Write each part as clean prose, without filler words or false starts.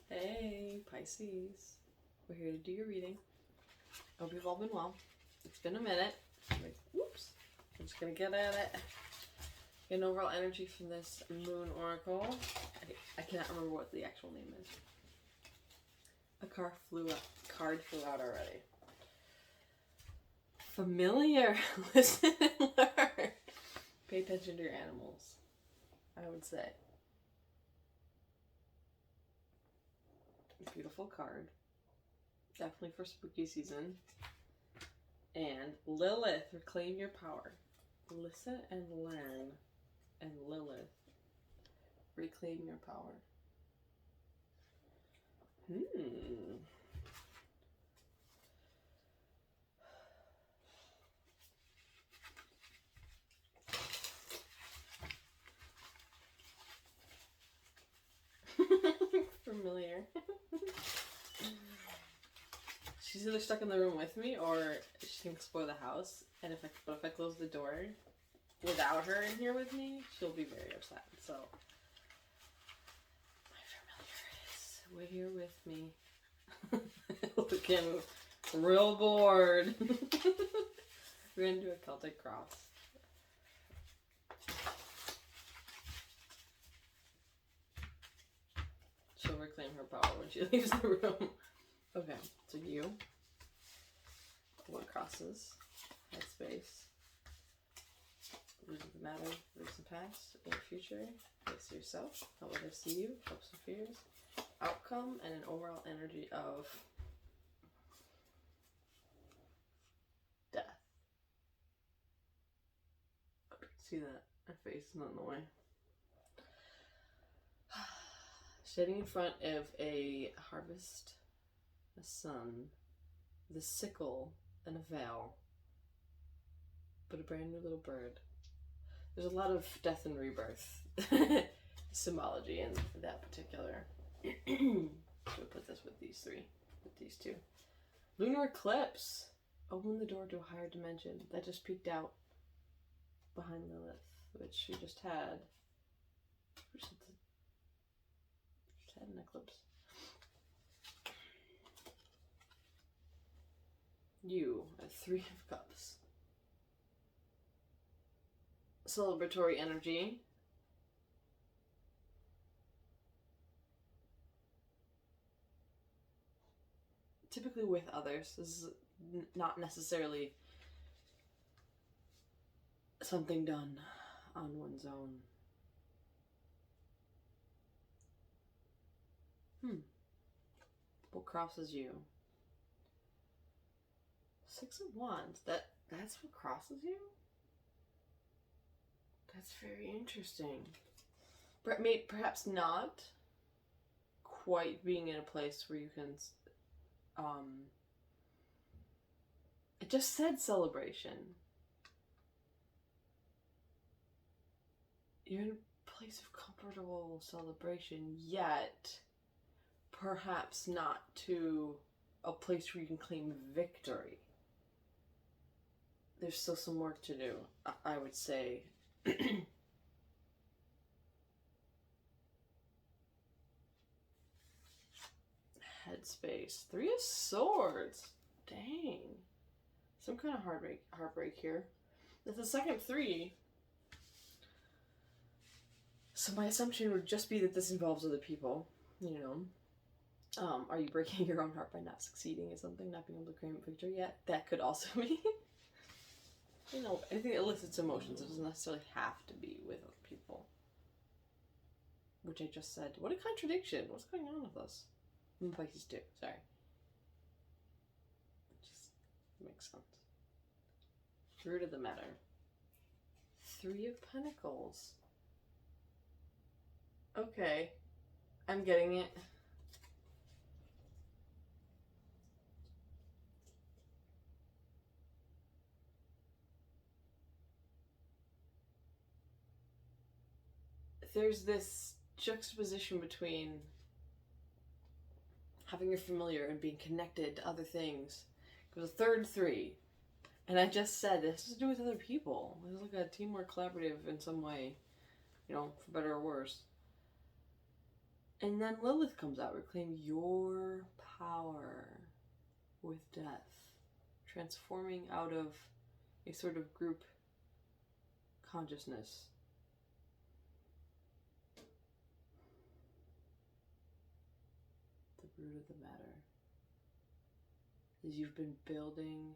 Hey, Pisces. We're here to do your reading. Hope you've all been well. It's been a minute. Whoops. I'm just going to get at it. Get an overall energy from this moon oracle. I cannot remember what the actual name is. A card flew out already. Familiar. Listen and learn. Pay attention to your animals, I would say. Beautiful card. Definitely for spooky season. And Lilith, reclaim your power. Listen and learn. And Lilith, reclaim your power. Familiar. She's either stuck in the room with me or she can explore the house. And if I close the door without her in here with me, she'll be very upset. So my familiar is here with me. Looking real bored. We're gonna do a Celtic cross. She'll reclaim her power when she leaves the room. Okay, so you. What crosses? Headspace. Root of the matter, recent past, in your future. Face yourself. How others see you. Hopes and fears. Outcome and an overall energy of death. See that? My face is not in the way. Standing in front of a harvest, a sun, the sickle, and a veil, but a brand new little bird. There's a lot of death and rebirth symbology in that particular. We'll put this with these three, with these two. Lunar eclipse. Open the door to a higher dimension. That just peeked out behind Lilith, which she just had. Just had an eclipse. You, a 3 of Cups. Celebratory energy. Typically with others. This is not necessarily something done on one's own. What crosses you? 6 of Wands. That's what crosses you? That's very interesting. Perhaps not quite being in a place where you can. It just said celebration. You're in a place of comfortable celebration, yet perhaps not to a place where you can claim victory. There's still some work to do, I would say. Headspace. 3 of Swords. Dang. Some kind of heartbreak here. That's the second 3. So my assumption would just be that this involves other people, you know. Are you breaking your own heart by not succeeding at something, not being able to claim victory yet? That could also be. You know, anything that elicits emotions. It doesn't necessarily have to be with other people. Which I just said. What a contradiction. What's going on with us? Pisces too. Sorry. It just makes sense. Root of the matter. 3 of Pentacles. Okay. I'm getting it. There's this juxtaposition between having your familiar and being connected to other things. It was a third 3. And I just said, this has to do with other people. It's like a teamwork collaborative in some way. You know, for better or worse. And then Lilith comes out. Reclaim your power with death. Transforming out of a sort of group consciousness. The root of the matter is you've been building.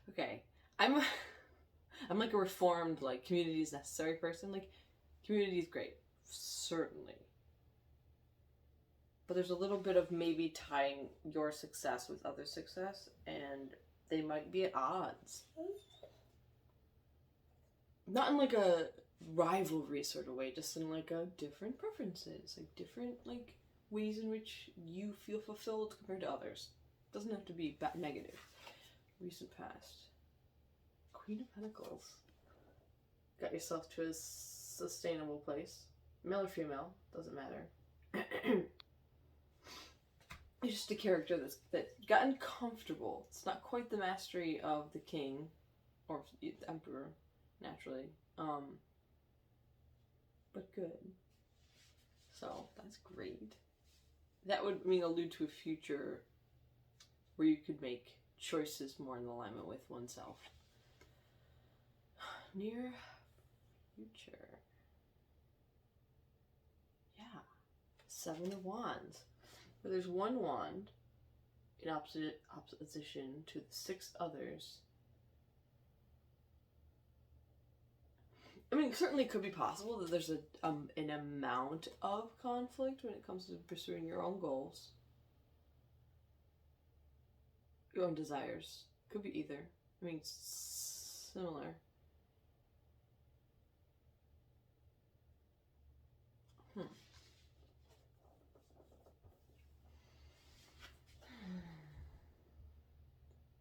Okay, I'm like a reformed, like, community is necessary person. Like, community is great, certainly. But there's a little bit of maybe tying your success with other success, and they might be at odds. Not in like a rivalry sort of way, just in like a different preferences, like different like ways in which you feel fulfilled compared to others. Doesn't have to be negative. Recent past. Queen of Pentacles. Got yourself to a sustainable place. Male or female, doesn't matter. You're just a character that's gotten comfortable. It's not quite the mastery of the king or the emperor, naturally. But good. So that's great. That would allude to a future where you could make choices more in alignment with oneself. Near future. Yeah. 7 of Wands. Where there's one wand in opposition to the 6 others. I mean, certainly it could be possible that there's an amount of conflict when it comes to pursuing your own goals. Your own desires. Could be either. I mean, similar.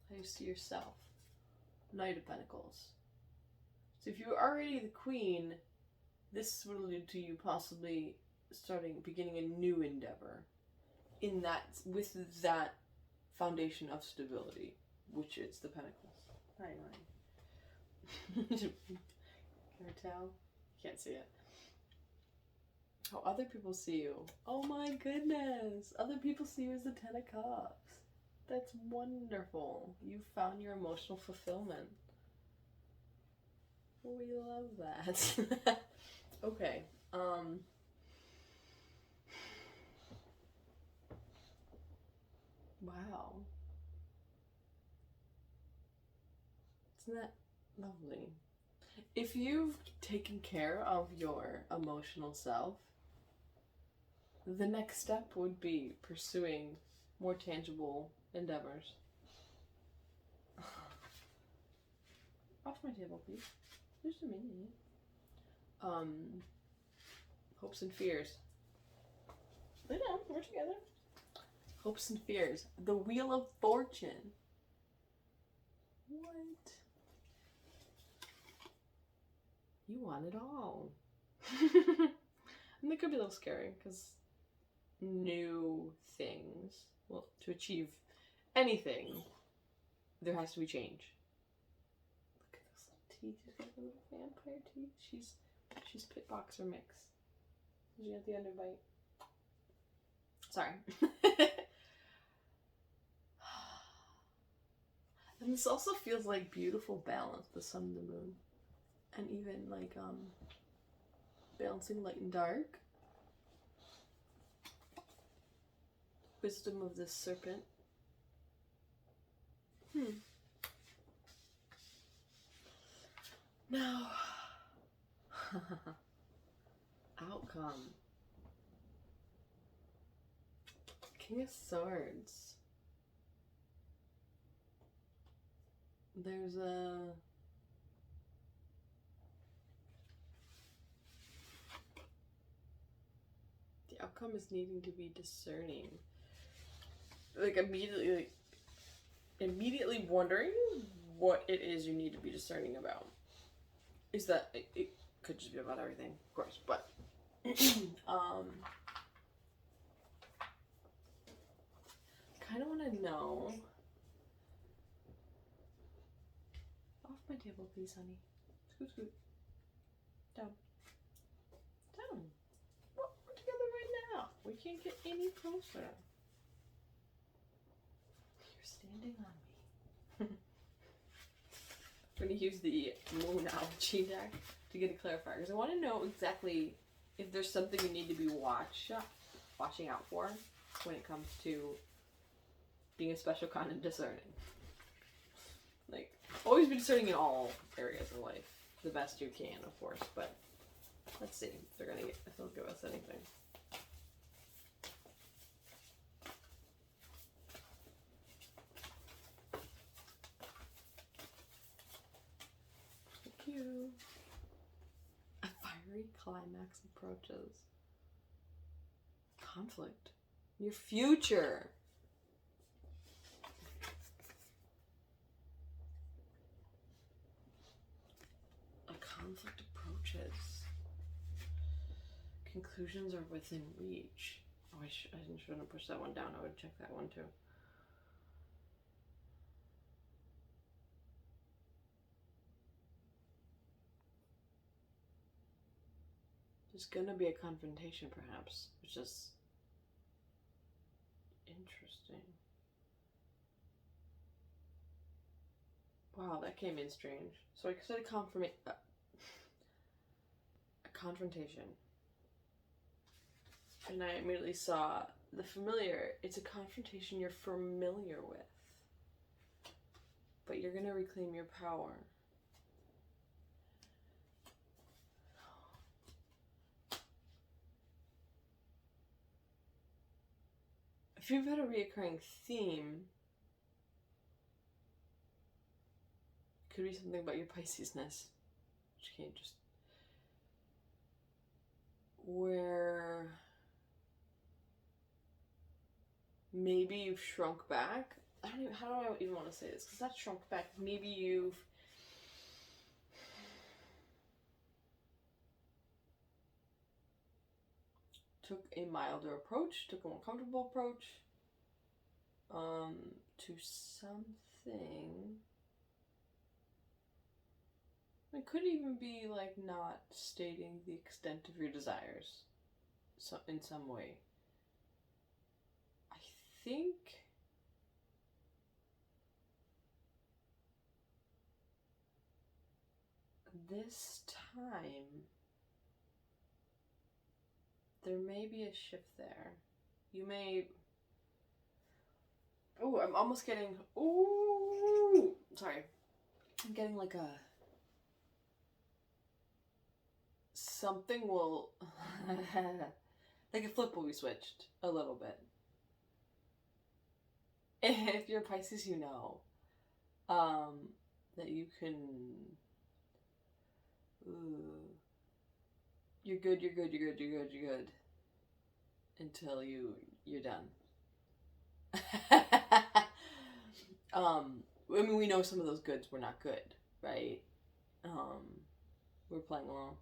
How you see yourself. Knight of Pentacles. So if you're already the queen, this would allude to you possibly beginning a new endeavor with that foundation of stability, which is the Pentacles. Can you tell? Can't see it. How other people see you. Oh my goodness. Other people see you as the 10 of Cups. That's wonderful. You found your emotional fulfillment. We love that. Okay. Wow. Isn't that lovely? If you've taken care of your emotional self, the next step would be pursuing more tangible endeavors. Off my table, please. Just a minute. Hopes and fears. Lay down, we're together. Hopes and fears. The Wheel of Fortune. What? You want it all. And it could be a little scary because new things, well, to achieve anything, there has to be change. Look at those little teeth. She's got little vampire teeth. She's pit boxer mix. She got the underbite. Sorry. And this also feels like beautiful balance, the sun and the moon. And even like balancing light and dark. Wisdom of this serpent. Now, outcome. King of Swords. There's a... The outcome is needing to be discerning. Like immediately wondering what it is you need to be discerning about. Is that it could just be about everything, of course, but kind of want to know. Off my table, please, honey. Scoot, scoot. Down. can't get any closer. You're standing on me. I'm going to use the Moonology deck to get a clarifier, because I want to know exactly if there's something you need to be watching out for when it comes to being a special kind of discerning. Like, always be discerning in all areas of life, the best you can, of course, but let's see if they'll give us anything. Thank you. A fiery climax approaches. Conflict. Your future. A conflict approaches. Conclusions are within reach. Oh, I shouldn't have pushed that one down. I would check that one too. There's gonna be a confrontation, perhaps, which is interesting. Wow, that came in strange. So I said a confrontation. And I immediately saw the familiar. It's a confrontation you're familiar with. But you're going to reclaim your power. If you've had a reoccurring theme, it could be something about your Pisces-ness. Which can't just... where... maybe you've shrunk back. How do I even want to say this? Because that's shrunk back. Maybe you've took a milder approach, took a more comfortable approach to something. It could even be like not stating the extent of your desires, so in some way. I think this time there may be a shift there. You may... oh, I'm almost getting... ooh! Sorry. I'm getting like a... something will... like a flip will be switched a little bit. If you're Pisces, you know that you can... ooh. You're good until you're done. I mean, we know some of those goods were not good, right? We're playing along.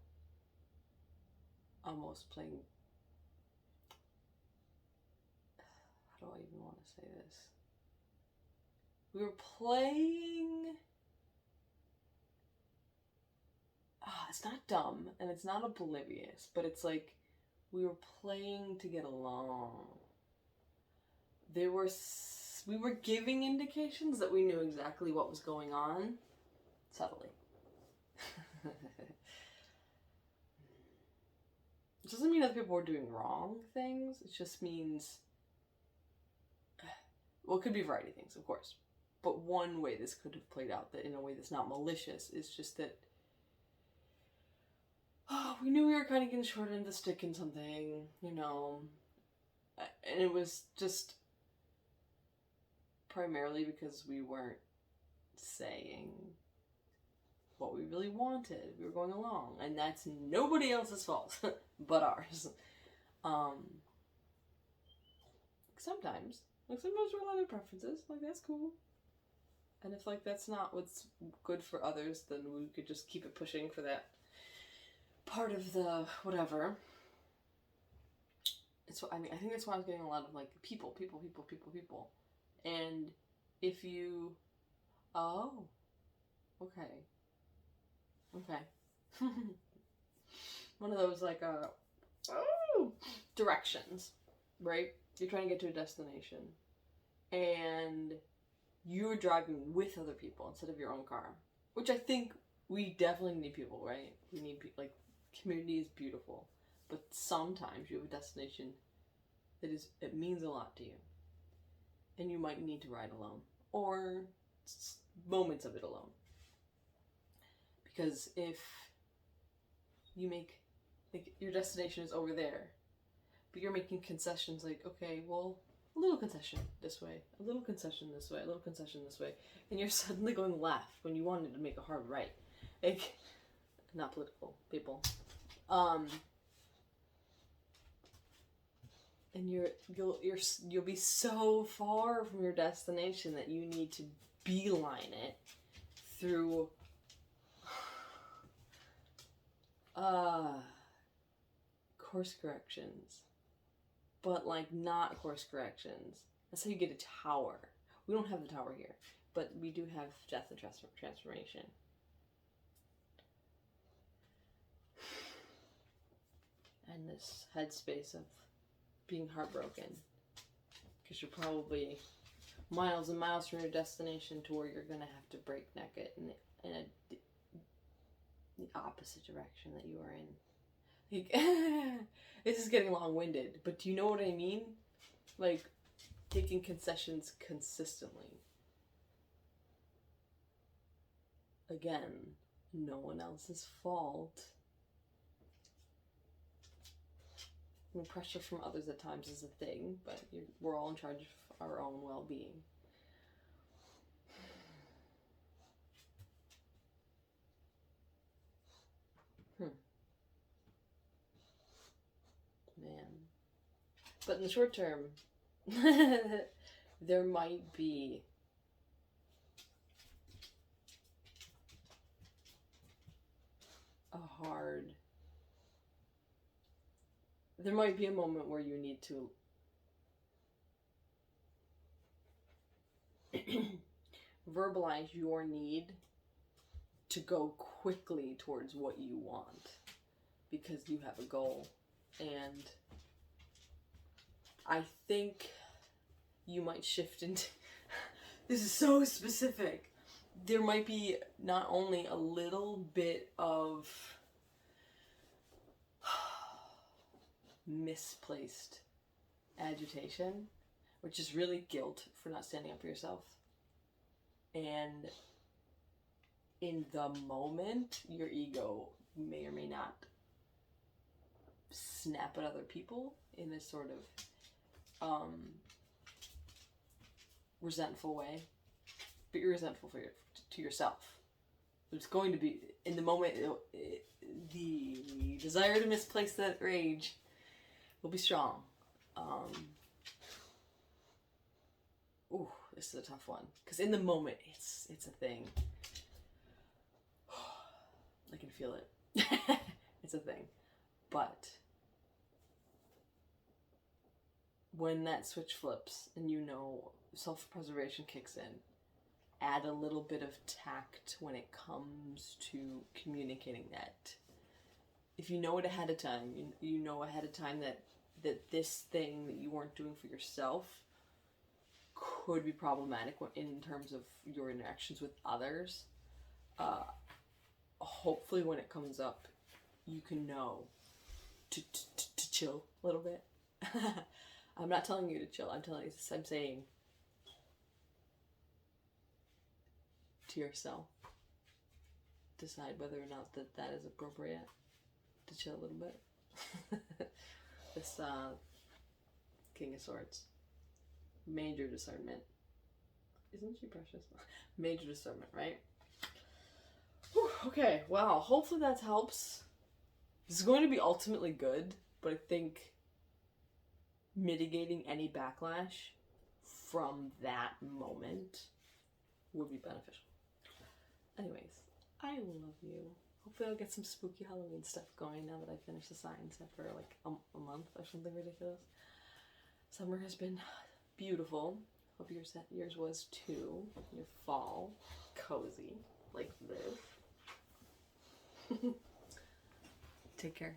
Almost playing... how do I even want to say this? We were playing... it's not dumb, and it's not oblivious, but it's like we were playing to get along. We were giving indications that we knew exactly what was going on, subtly. It doesn't mean other people were doing wrong things, it just means... well, it could be a variety of things, of course. But one way this could have played out, that in a way that's not malicious, is just that we knew we were kind of getting short end of the stick in something, you know, and it was just primarily because we weren't saying what we really wanted. We were going along, and that's nobody else's fault but ours. Sometimes we're allowed their preferences, like that's cool. And if like that's not what's good for others, then we could just keep it pushing for that part of the whatever. It's, I mean, I think that's why I was getting a lot of like people. And if you... oh, okay. One of those like directions. right? You're trying to get to a destination, and you're driving with other people instead of your own car, which I think we definitely need people, right? We need people, like, community is beautiful, but sometimes you have a destination it means a lot to you, and you might need to ride alone, or moments of it alone. Because if you make, like, your destination is over there, but you're making concessions, like, okay, well, a little concession this way, a little concession this way, a little concession this way, and you're suddenly going left when you wanted to make a hard right. Like, not political, people. And you'll be so far from your destination that you need to beeline it through course corrections, but, like, not course corrections. That's how you get a tower. We don't have the tower here, but we do have death and transformation. And this headspace of being heartbroken, because you're probably miles and miles from your destination to where you're gonna have to breakneck it in the opposite direction that you are in. Like, this is getting long-winded, but do you know what I mean? Like, taking concessions consistently. Again, no one else's fault. I mean, pressure from others at times is a thing, but we're all in charge of our own well-being. Man. But in the short term, there might be there might be a moment where you need to verbalize your need to go quickly towards what you want because you have a goal. And I think you might shift into this is so specific. There might be not only a little bit of misplaced agitation, which is really guilt for not standing up for yourself. And in the moment, your ego may or may not snap at other people in this sort of resentful way, but you're resentful to yourself. It's going to be, in the moment, the desire to misplace that rage will be strong. Ooh, this is a tough one. Because in the moment, it's a thing. I can feel it. It's a thing. But when that switch flips and you know self-preservation kicks in, add a little bit of tact when it comes to communicating that. If you know it ahead of time, you know ahead of time that this thing that you weren't doing for yourself could be problematic in terms of your interactions with others. Hopefully when it comes up, you can know to chill a little bit. I'm not telling you to chill. I'm saying to yourself, decide whether or not that is appropriate to chill a little bit. This King of Swords, major discernment. Isn't she precious? Major discernment, right? Whew, okay, wow. Hopefully that helps. This is going to be ultimately good, but I think mitigating any backlash from that moment would be beneficial. Anyways, I love you. Hopefully I'll get some spooky Halloween stuff going now that I finished the science after like a month or something ridiculous. Summer has been beautiful. Hope yours was too. Your fall, cozy, like this. Take care.